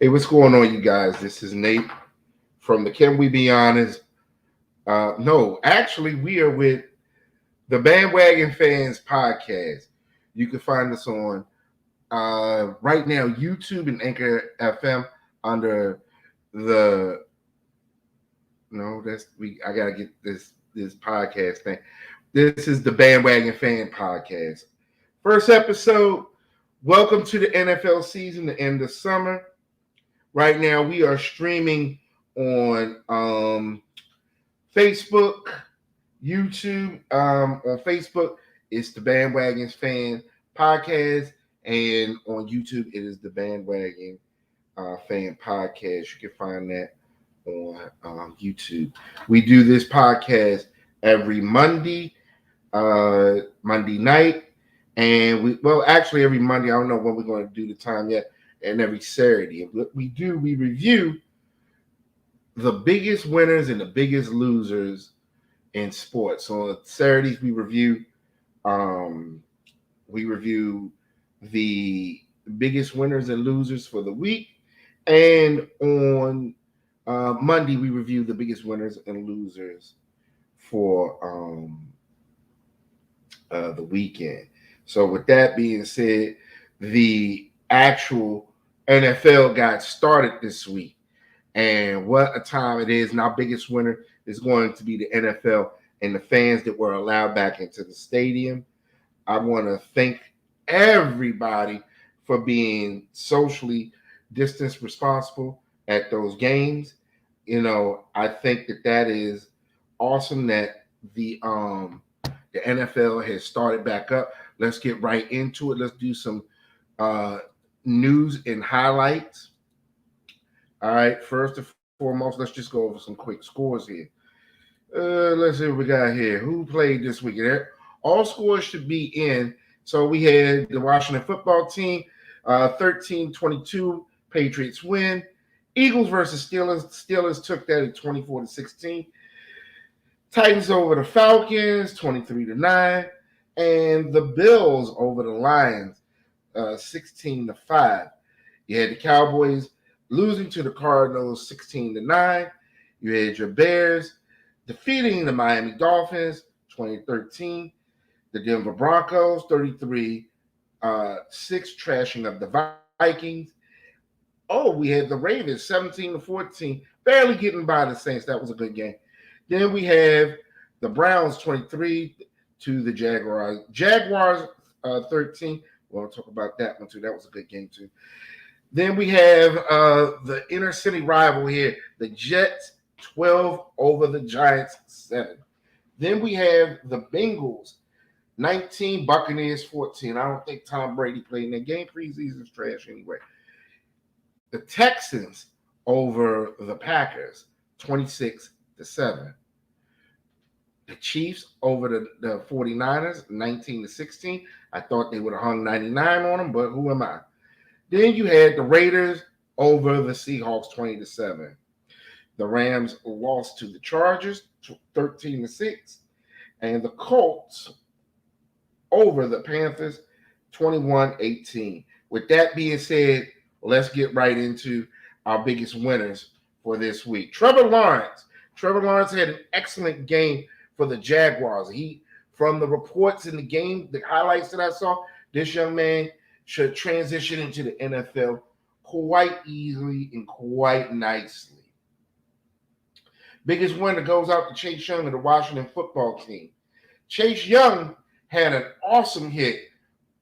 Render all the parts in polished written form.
Hey, what's going on, you guys? This is Nate from the Can We Be Honest? No, actually, we are with the Bandwagon Fans podcast. You can find us on right now YouTube and Anchor FM under the no. That's we. I gotta get this podcast thing. This is the Bandwagon Fan podcast. First episode. Welcome to the NFL season, the end of summer. Right now, we are streaming on Facebook, YouTube. On Facebook, it's the Bandwagons Fan Podcast, and on YouTube, it is the Bandwagon Fan Podcast. You can find that on YouTube. We do this podcast every Monday night, and actually every Monday. I don't know when we're going to do the time yet, and every Saturday. And what we do, we review the biggest winners and the biggest losers in sports. So on Saturdays um, we review the biggest winners and losers for the week, and on Monday we review the biggest winners and losers for the weekend. So with that being said, the actual NFL got started this week. And what a time it is. And our biggest winner is going to be the NFL and the fans that were allowed back into the stadium. I want to thank everybody for being socially distance responsible at those games. You know, I think that is awesome that the NFL has started back up. Let's get right into it. Let's do some news and highlights. All right, first and foremost, let's just go over some quick scores here. Let's see what we got here. Who played this weekend? All scores should be in. So we had the Washington football team, 13-22, Patriots win. Eagles versus Steelers. Steelers took that at 24-16. Titans over the Falcons, 23-9. And the Bills over the Lions, 16-5. You had the Cowboys losing to the Cardinals 16-9. You had your Bears defeating the Miami Dolphins 2013. The Denver Broncos 33-6, trashing of the Vikings. Oh, we had the Ravens 17-14, barely getting by the Saints. That was a good game. Then we have the Browns 23 to the Jaguars. Jaguars 13. We'll talk about that one too. That was a good game too. Then we have the inner city rival here, the Jets 12 over the Giants 7. Then we have the Bengals 19, Buccaneers 14. I don't think Tom Brady played in that game. Preseason's trash anyway. The Texans over the Packers 26-7. The Chiefs over the 49ers 19-16. I thought they would have hung 99 on them, but who am I? Then you had the Raiders over the Seahawks 20-7. The Rams lost to the Chargers 13-6. And the Colts over the Panthers 21-18. With that being said, let's get right into our biggest winners for this week. Trevor Lawrence had an excellent game for the Jaguars. From the reports in the game, the highlights that I saw, this young man should transition into the NFL quite easily and quite nicely. Biggest winner goes out to Chase Young of the Washington football team. Chase Young had an awesome hit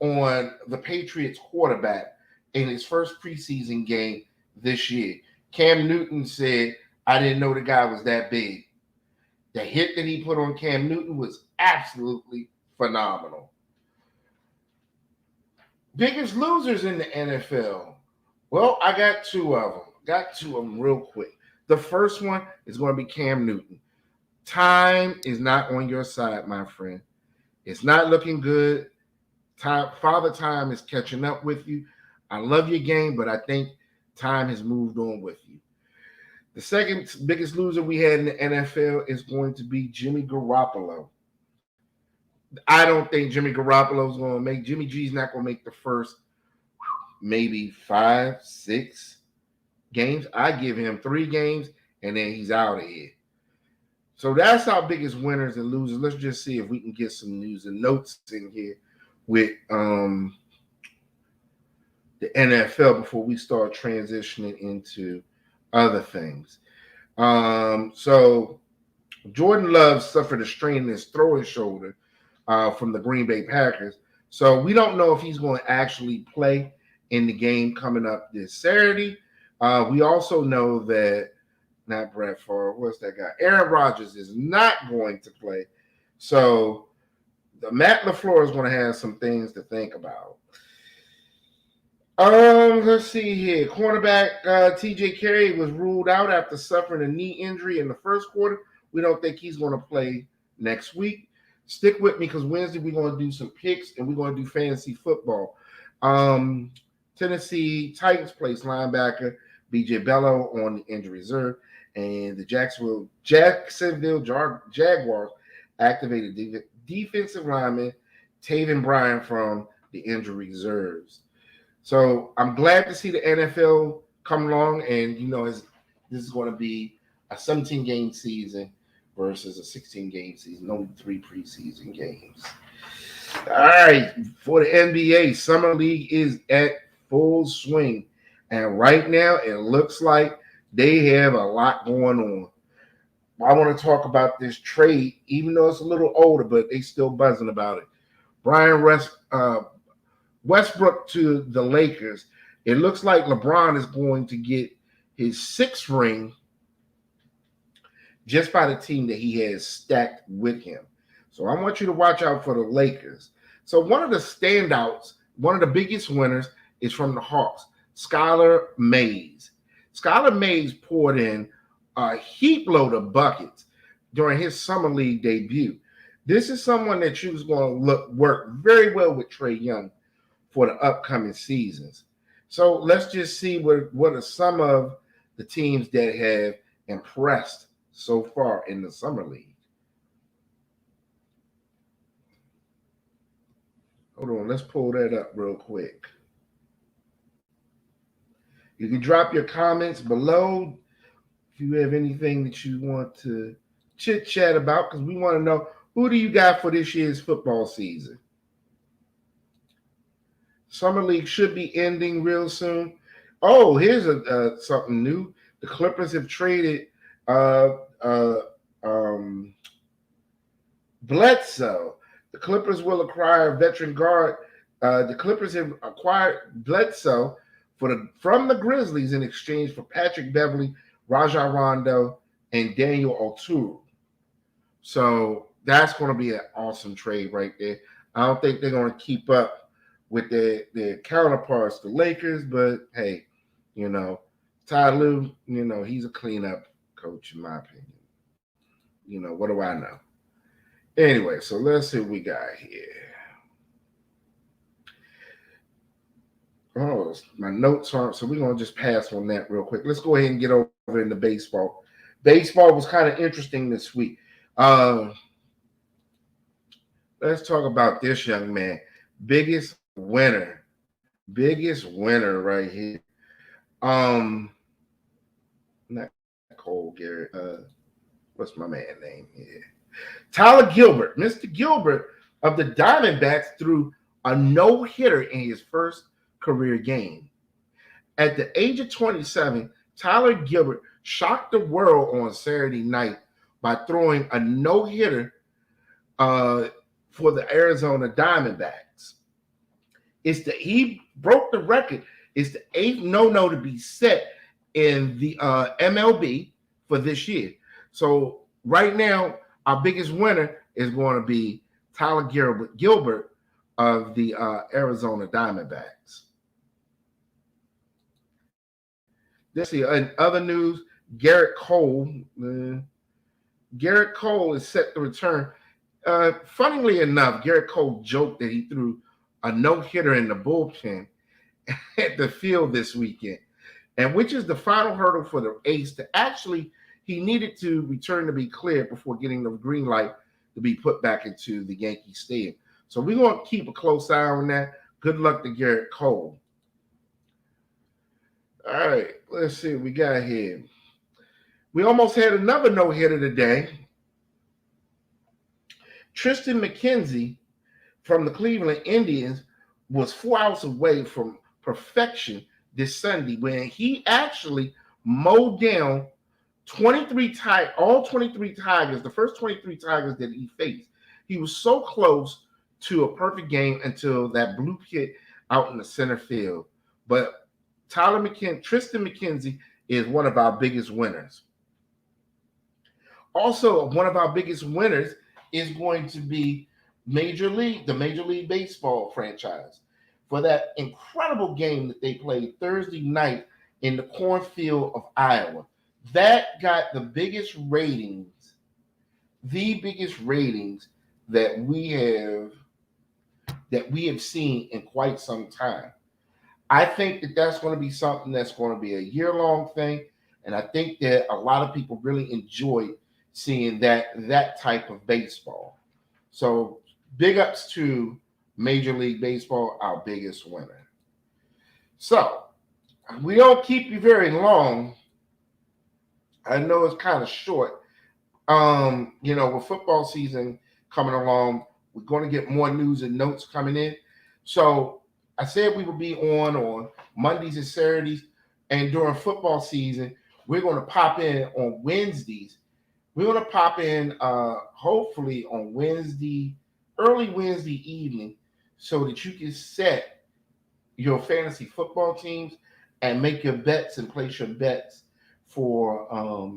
on the Patriots quarterback in his first preseason game this year. Cam Newton said, I didn't know the guy was that big. The hit that he put on Cam Newton was absolutely phenomenal. Biggest losers in the NFL. Well, I got two of them. Real quick. The first one is going to be Cam Newton. Time is not on your side, my friend. It's not looking good. Father Time is catching up with you. I love your game, but I think time has moved on with you. The second biggest loser we had in the NFL is going to be Jimmy Garoppolo. I don't think Jimmy Garoppolo is going to make. Jimmy G's not going to make the first maybe 5, 6 games. I give him 3 games, and then he's out of here. So that's our biggest winners and losers. Let's just see if we can get some news and notes in here with the NFL before we start transitioning into other things. So Jordan Love suffered a strain in his throwing shoulder from the Green Bay Packers. So we don't know if he's going to actually play in the game coming up this Saturday. We also know that not Brett Favre, what's that guy? Aaron Rodgers is not going to play. So Matt LaFleur is going to have some things to think about. Let's see here. Cornerback TJ Carey was ruled out after suffering a knee injury in the first quarter. We don't think he's going to play next week. Stick with me because Wednesday we're going to do some picks and we're going to do fantasy football. Tennessee Titans placed linebacker BJ Bello on the injury reserve, and the Jacksonville Jaguars activated defensive lineman Taven Bryan from the injury reserves. So I'm glad to see the NFL come along, and this is going to be a 17-game season versus a 16-game season, only 3 preseason games. All right, for the NBA, Summer League is at full swing, and right now it looks like they have a lot going on. I want to talk about this trade, even though it's a little older, but they still buzzing about it. Westbrook to the Lakers. It looks like LeBron is going to get his 6th ring just by the team that he has stacked with him. So I want you to watch out for the Lakers. So one of the standouts, one of the biggest winners is from the Hawks, Skylar Mays. Skylar Mays poured in a heap load of buckets during his summer league debut. This is someone that you was going to work very well with Trae Young for the upcoming seasons. So let's just see what are some of the teams that have impressed so far in the summer league. Hold on, let's pull that up real quick. You can drop your comments below if you have anything that you want to chit chat about, because we want to know, who do you got for this year's football season? Summer League should be ending real soon. Oh, here's something new. The Clippers have traded Bledsoe. The Clippers will acquire veteran guard. The Clippers have acquired Bledsoe from the Grizzlies in exchange for Patrick Beverley, Rajon Rondo, and Daniel Oturu. So that's going to be an awesome trade right there. I don't think they're going to keep up with their counterparts, the Lakers, but hey, Ty Lue, he's a cleanup coach in my opinion. What do I know? Anyway, so let's see what we got here. Oh, my notes aren't, so we're going to just pass on that real quick. Let's go ahead and get over into baseball. Baseball was kind of interesting this week. Let's talk about this young man. Biggest winner right here. Not Cole Garrett. What's my man name here? Tyler Gilbert. Mr. Gilbert of the Diamondbacks threw a no-hitter in his first career game. At the age of 27, Tyler Gilbert shocked the world on Saturday night by throwing a no-hitter for the Arizona Diamondbacks. He broke the record. It's the 8th no to be set in the MLB for this year. So right now, our biggest winner is going to be Tyler Gilbert of the Arizona Diamondbacks. Let's see. In other news, Garrett Cole. Garrett Cole is set to return. Funnily enough, Garrett Cole joked that he threw a no-hitter in the bullpen at the field this weekend, and which is the final hurdle for the ace to actually, he needed to return to be cleared before getting the green light to be put back into the Yankee Stadium. So we're going to keep a close eye on that. Good luck to Garrett Cole. All right, let's see what we got here. We almost had another no-hitter today. Tristan McKenzie from the Cleveland Indians was 4 outs away from perfection this Sunday when he actually mowed down 23 Tigers, the first 23 Tigers that he faced. He was so close to a perfect game until that blue hit out in the center field. But Tristan McKenzie is one of our biggest winners. Also, one of our biggest winners is going to be the Major League Baseball franchise for that incredible game that they played Thursday night in the cornfield of Iowa. That got the biggest ratings that we have seen in quite some time. I think that that's going to be something that's going to be a year-long thing, and I think that a lot of people really enjoy seeing that type of baseball. So big ups to Major League Baseball, our biggest winner. So we don't keep you very long. I know it's kind of short. With football season coming along, we're going to get more news and notes coming in. So I said we would be on Mondays and Saturdays, and during football season, we're going to pop in on Wednesdays. We're going to pop in hopefully on early Wednesday evening, so that you can set your fantasy football teams and make your bets and place your bets for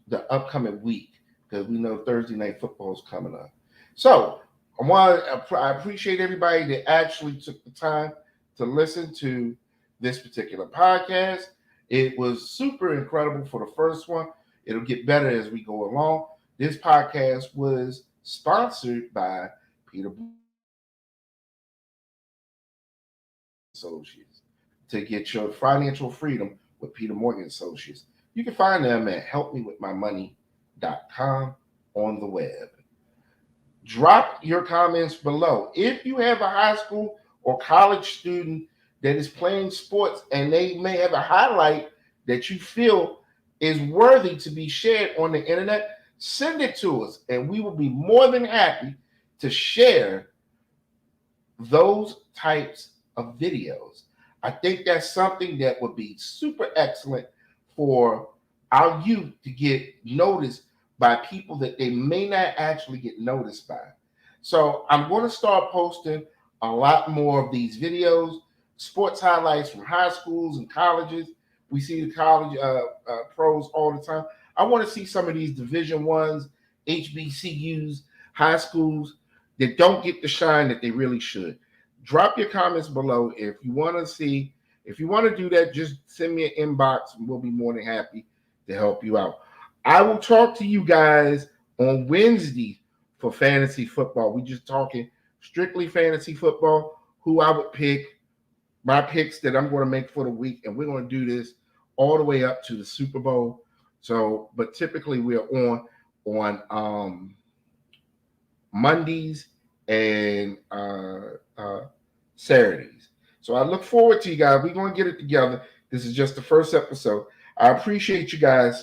the upcoming week, because we know Thursday night football is coming up. So I appreciate everybody that actually took the time to listen to this particular podcast. It was super incredible for the first one. It'll get better as we go along. This podcast was sponsored by Peter Associates. To get your financial freedom with Peter Morgan Associates, you can find them at helpmewithmymoney.com on the web. Drop your comments below. If you have a high school or college student that is playing sports and they may have a highlight that you feel is worthy to be shared on the internet, send it to us, and we will be more than happy to share those types of videos. I think that's something that would be super excellent for our youth to get noticed by people that they may not actually get noticed by. So I'm going to start posting a lot more of these videos, sports highlights from high schools and colleges. We see the college pros all the time. I want to see some of these Division Ones, HBCUs, high schools that don't get the shine that they really should. Drop your comments below if you want to see. If you want to do that, just send me an inbox and we'll be more than happy to help you out. I will talk to you guys on Wednesday for fantasy football. We just talking strictly fantasy football, who I would pick, my picks that I'm going to make for the week, and we're going to do this all the way up to the Super Bowl. So, but typically we're on Mondays and Saturdays. So I look forward to you guys. We're going to get it together. This is just the first episode. I appreciate you guys.